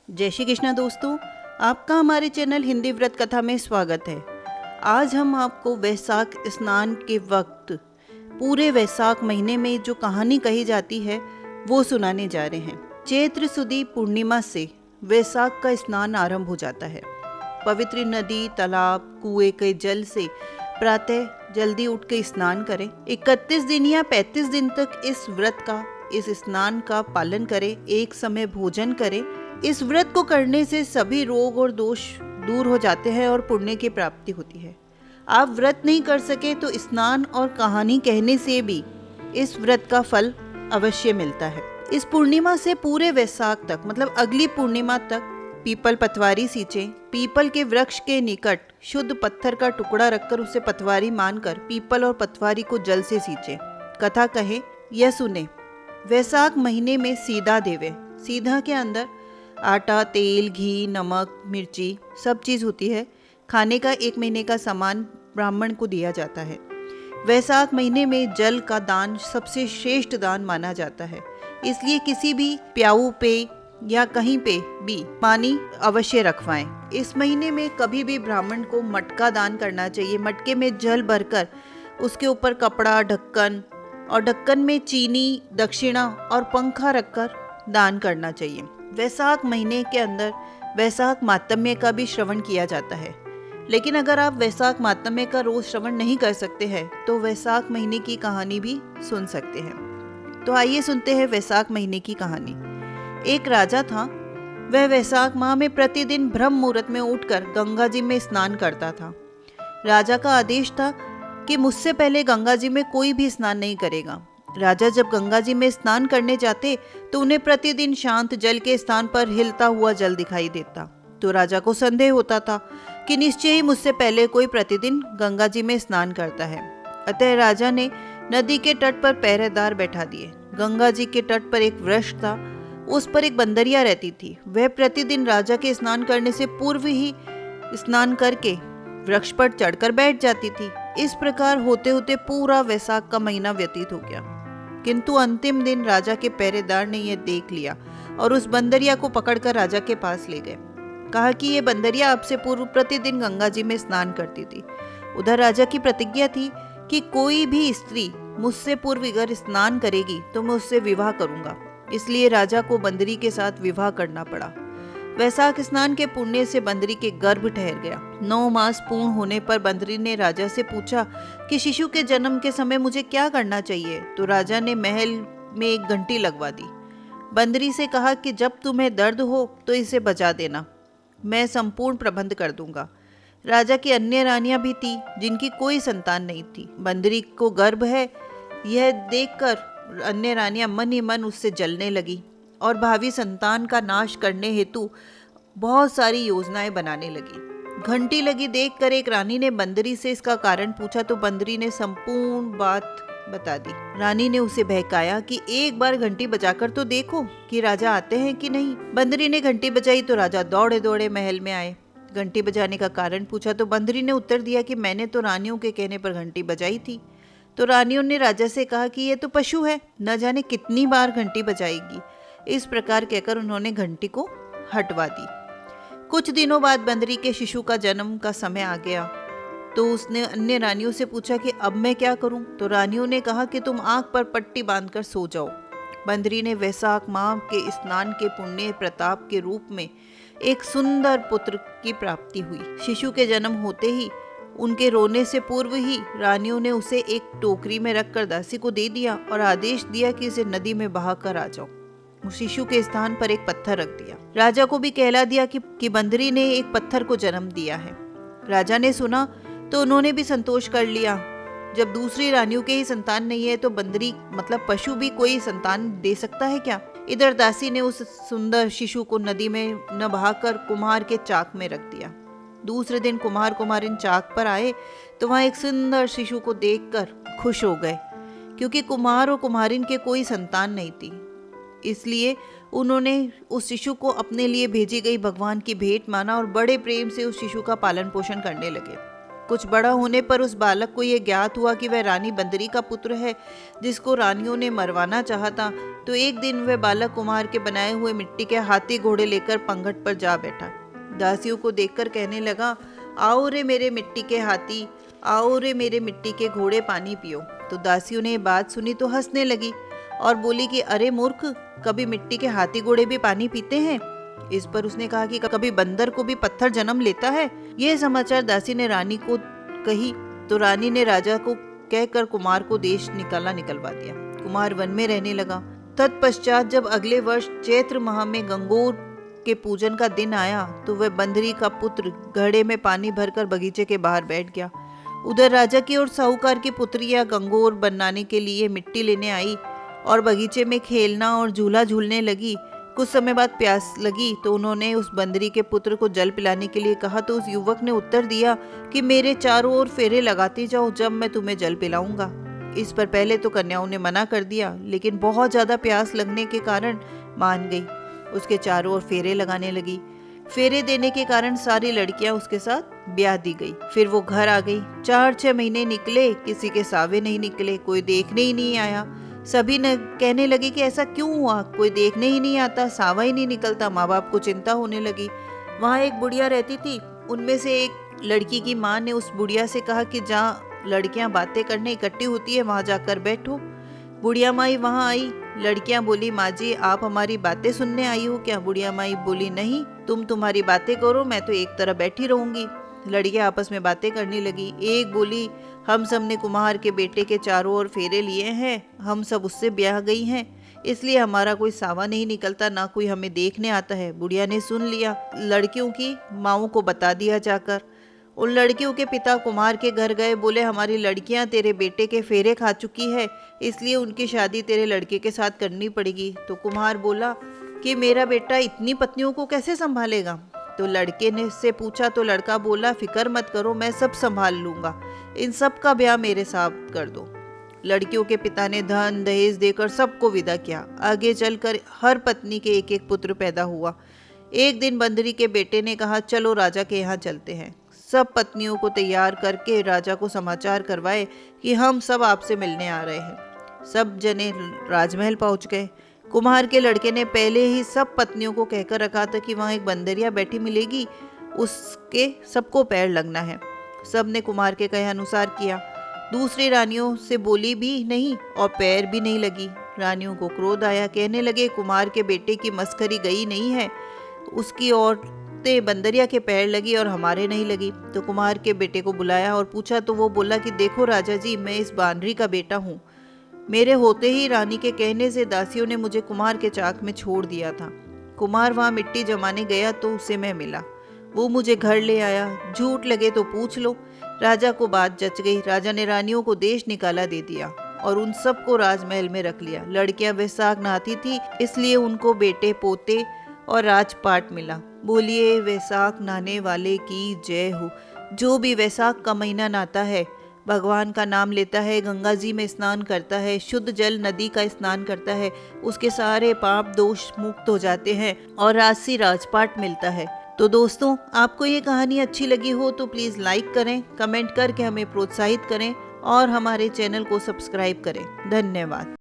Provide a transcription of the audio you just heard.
जय श्री कृष्णा दोस्तों, आपका हमारे चैनल हिंदी व्रत कथा में स्वागत है। आज हम आपको वैशाख स्नान के वक्त पूरे वैशाख महीने में जो कहानी कही जाती है वो सुनाने जा रहे हैं। चैत्र सुदी पूर्णिमा से वैशाख का स्नान आरंभ हो जाता है। पवित्र नदी, तालाब, कुएं के जल से प्रातः जल्दी उठ के स्नान करें। 31 दिन या 35 दिन तक इस स्नान का पालन करें। एक समय भोजन करें। इस व्रत को करने से सभी रोग और दोष दूर हो जाते हैं और पुण्य की प्राप्ति होती है। आप व्रत नहीं कर सके तो स्नान और कहानी कहने से भी इस व्रत का फल अवश्य मिलता है। इस पूर्णिमा से पूरे वैशाख तक मतलब अगली पूर्णिमा तक पीपल पतवारी सींचे। पीपल के वृक्ष के निकट शुद्ध पत्थर का टुकड़ा रखकर उसे पतवारी मानकर पीपल और पतवारी को जल से सींचे। कथा कहे या सुने। वैशाख महीने में सीधा देवे। सीधा के अंदर आटा, तेल, घी, नमक, मिर्ची सब चीज़ होती है। खाने का 1 महीने का सामान ब्राह्मण को दिया जाता है। वैशाख महीने में जल का दान सबसे श्रेष्ठ दान माना जाता है, इसलिए किसी भी प्याऊ पे या कहीं पे भी पानी अवश्य रखवाएं। इस महीने में कभी भी ब्राह्मण को मटका दान करना चाहिए। मटके में जल भरकर उसके ऊपर कपड़ा, ढक्कन और ढक्कन में चीनी, दक्षिणा और पंखा रखकर दान करना चाहिए। वैशाख महीने के अंदर वैशाख मातम्य का भी श्रवण किया जाता है, लेकिन अगर आप वैशाख मातम्य का रोज श्रवण नहीं कर सकते हैं तो वैशाख महीने की कहानी भी सुन सकते हैं। तो आइए सुनते हैं वैशाख महीने की कहानी। एक राजा था। वह वैशाख माह में प्रतिदिन ब्रह्म मुहूर्त में उठकर गंगा जी में स्नान करता था। राजा का आदेश था कि मुझसे पहले गंगा जी में कोई भी स्नान नहीं करेगा। राजा जब गंगा जी में स्नान करने जाते तो उन्हें प्रतिदिन शांत जल के स्थान पर हिलता हुआ जल दिखाई देता। तो राजा को संदेह होता था कि निश्चय ही मुझसे पहले कोई प्रतिदिन गंगा जी में स्नान करता है। अतः राजा ने नदी के तट पर पहरेदार बैठा दिए। गंगा जी के तट पर एक वृक्ष था, उस पर एक बंदरिया रहती थी। वह प्रतिदिन राजा के स्नान करने से पूर्व ही स्नान करके वृक्ष पर चढ़कर बैठ जाती थी। इस प्रकार होते होते पूरा वैशाख का महीना व्यतीत हो गया, किंतु अंतिम दिन राजा के पहरेदार ने यह देख लिया और उस बंदरिया को पकड़कर राजा के पास ले गए। कहा कि ये बंदरिया आपसे पूर्व प्रतिदिन गंगा जी में स्नान करती थी। उधर राजा की प्रतिज्ञा थी कि कोई भी स्त्री मुझसे पूर्व अगर स्नान करेगी तो मैं उससे विवाह करूंगा। इसलिए राजा को बंदरी के साथ विवाह करना पड़ा। वैशाख स्नान के पुण्य से बंदरी के गर्भ ठहर गया। 9 मास पूर्ण होने पर बंदरी ने राजा से पूछा कि शिशु के जन्म के समय मुझे क्या करना चाहिए। तो राजा ने महल में एक घंटी लगवा दी। बंदरी से कहा कि जब तुम्हें दर्द हो तो इसे बजा देना, मैं संपूर्ण प्रबंध कर दूंगा। राजा की अन्य रानियां भी थी जिनकी कोई संतान नहीं थी। बंदरी को गर्भ है यह देखकर अन्य रानियां मन ही मन उससे जलने लगी और भावी संतान का नाश करने हेतु बहुत सारी योजनाएं बनाने लगी। घंटी लगी देखकर एक रानी ने बंदरी से इसका कारण पूछा तो बंदरी ने संपूर्ण बात बता दी। रानी ने उसे बहकाया कि एक बार घंटी बजाकर तो देखो कि राजा आते हैं कि नहीं। बंदरी ने घंटी बजाई तो राजा दौड़े दौड़े महल में आए। घंटी बजाने का कारण पूछा तो बंदरी ने उत्तर दिया कि मैंने तो रानियों के कहने पर घंटी बजाई थी। तो रानियों ने राजा से कहा कि यह तो पशु है, न जाने कितनी बार घंटी बजाएगी। इस प्रकार कहकर उन्होंने घंटी को हटवा दी। कुछ दिनों बाद बंदरी के शिशु का जन्म का समय आ गया तो उसने अन्य रानियों से पूछा कि अब मैं क्या करूं। तो रानियों ने कहा कि तुम आंख पर पट्टी बांधकर सो जाओ। बंदरी ने वैशाख माह के स्नान के पुण्य प्रताप के रूप में एक सुंदर पुत्र की प्राप्ति हुई। शिशु के जन्म होते ही उनके रोने से पूर्व ही रानियों ने उसे एक टोकरी में रखकर दासी को दे दिया और आदेश दिया कि इसे नदी में बहाकर आ जाओ। शिशु के स्थान पर एक पत्थर रख दिया। राजा को भी कहला दिया कि बंदरी ने एक पत्थर को जन्म दिया है। राजा ने सुना तो उन्होंने भी संतोष कर लिया। जब दूसरी रानियों के ही संतान नहीं है तो बंदरी मतलब पशु भी कोई संतान दे सकता है क्या। इधर दासी ने उस सुंदर शिशु को नदी में न बहाकर कुम्हार के चाक में रख दिया। दूसरे दिन कुम्हार कुम्हारिन चाक पर आए तो वहां एक सुंदर शिशु को देखकर खुश हो गए, क्योंकि कुम्हार और कुम्हारिन के कोई संतान नहीं थी। इसलिए उन्होंने उस शिशु को अपने लिए भेजी गई भगवान की भेंट माना और बड़े प्रेम से उस शिशु का पालन पोषण करने लगे। कुछ बड़ा होने पर उस बालक को यह ज्ञात हुआ कि वह रानी बंदरी का पुत्र है, जिसको रानियों ने मरवाना चाहा था। तो एक दिन वह बालक कुम्हार के बनाए हुए मिट्टी के हाथी घोड़े लेकर पंगट पर जा बैठा। दासियों को देखकर कहने लगा, आओ रे मेरे मिट्टी के हाथी, आओ रे मेरे मिट्टी के घोड़े, पानी पियो। तो दासियों ने ये बात सुनी तो हंसने लगी और बोली कि अरे मूर्ख, कभी मिट्टी के हाथी घोड़े भी पानी पीते हैं? इस पर उसने कहा कि कभी बंदर को भी पत्थर जन्म लेता है। यह समाचार दासी ने रानी को कही तो रानी ने राजा को कहकर कुमार को देश निकलवा दिया। कुमार वन में रहने लगा। तत्पश्चात जब अगले वर्ष चैत्र माह में गंगोर के पूजन का दिन आया तो वह बंदरी का पुत्र घड़े में पानी भरकर बगीचे के बाहर बैठ गया। उधर राजा की और साहूकार की पुत्रियां गंगोर बनाने के लिए मिट्टी लेने आई और बगीचे में खेलना और झूला झूलने लगी। कुछ समय बाद प्यास लगी तो उन्होंने उस बंदरी के पुत्र को जल पिलाने के लिए कहा तो उस युवक ने उत्तर दिया कि मेरे चारों ओर फेरे लगाते जाओ, जब मैं तुम्हें जल पिलाऊंगा। इस पर पहले तो कन्याओं ने मना कर दिया, लेकिन बहुत ज्यादा प्यास लगने के कारण मान गई। उसके चारों ओर फेरे लगाने लगी। फेरे देने के कारण सारी लड़कियां उसके साथ ब्याह दी गई। फिर वो घर आ गई। 4-6 महीने निकले, किसी के सावे नहीं निकले, कोई देखने ही नहीं आया। सभी ने कहने लगे कि ऐसा क्यों हुआ, कोई देखने ही नहीं आता, सावा ही नहीं निकलता। माँ बाप को चिंता होने लगी। वहाँ एक बुढ़िया रहती थी। उनमें से एक लड़की की माँ ने उस बुढ़िया से कहा कि जहाँ लड़कियां बातें करने इकट्ठी होती है वहां जाकर बैठो। बुढ़िया माई वहां आई। लड़कियां बोली, माँ जी आप हमारी बातें सुनने आई हो क्या? बुढ़िया माई बोली, नहीं, तुम तुम्हारी बातें करो, मैं तो एक तरफ बैठी रहूंगी। लड़कियां आपस में बातें करने लगी। एक बोली, हम सब ने कुम्हार के बेटे के चारों ओर फेरे लिए हैं, हम सब उससे ब्याह गई हैं, इसलिए हमारा कोई सावा नहीं निकलता, ना कोई हमें देखने आता है। बुढ़िया ने सुन लिया। लड़कियों की माओं को बता दिया जाकर। उन लड़कियों के पिता कुम्हार के घर गए। बोले, हमारी लड़कियां तेरे बेटे के फेरे खा चुकी है, इसलिए उनकी शादी तेरे लड़के के साथ करनी पड़ेगी। तो कुम्हार बोला कि मेरा बेटा इतनी पत्नियों को कैसे संभालेगा? तो लड़के ने से पूछा तो लड़का बोला, फिक्र मत करो, मैं सब संभाल लूंगा, इन सब का ब्याह मेरे साथ कर दो। लड़कियों के पिता ने धन दहेज देकर सबको विदा किया। आगे चलकर हर पत्नी के एक एक पुत्र पैदा हुआ। एक दिन बंदरी के बेटे ने कहा, चलो राजा के यहाँ चलते हैं। सब पत्नियों को तैयार करके राजा को समाचार करवाए कि हम सब आपसे मिलने आ रहे हैं। सब जने राजमहल पहुंच गए। कुम्हार के लड़के ने पहले ही सब पत्नियों को कहकर रखा था कि वहां एक बंदरिया बैठी मिलेगी, उसके सबको पैर लगना है। सब ने कुम्हार के कहे अनुसार किया। दूसरी रानियों से बोली भी नहीं और पैर भी नहीं लगी। रानियों को क्रोध आया। कहने लगे, कुम्हार के बेटे की मस्करी गई नहीं है, उसकी औरतें बंदरिया के पैर लगी और हमारे नहीं लगी। तो कुम्हार के बेटे को बुलाया और पूछा तो वो बोला कि देखो राजा जी, मैं इस बानरी का बेटा हूँ। मेरे होते ही रानी के कहने से दासियों ने मुझे कुम्हार के चाक में छोड़ दिया था। कुम्हार वहाँ मिट्टी जमाने गया तो उसे मैं मिला, वो मुझे घर ले आया। झूठ लगे तो पूछ लो। राजा को बात जच गई। राजा ने रानियों को देश निकाला दे दिया और उन सबको राजमहल में रख लिया। लड़कियां वैसाख नहाती थी, इसलिए उनको बेटे पोते और राजपाट मिला। बोलिए वैसाख नहाने वाले की जय हो। जो भी वैसाख का महीना नहाता है, भगवान का नाम लेता है, गंगा जी में स्नान करता है, शुद्ध जल नदी का स्नान करता है, उसके सारे पाप दोष मुक्त हो जाते हैं और राजसी राजपाट मिलता है। तो दोस्तों, आपको ये कहानी अच्छी लगी हो तो प्लीज़ लाइक करें, कमेंट करके हमें प्रोत्साहित करें और हमारे चैनल को सब्सक्राइब करें। धन्यवाद।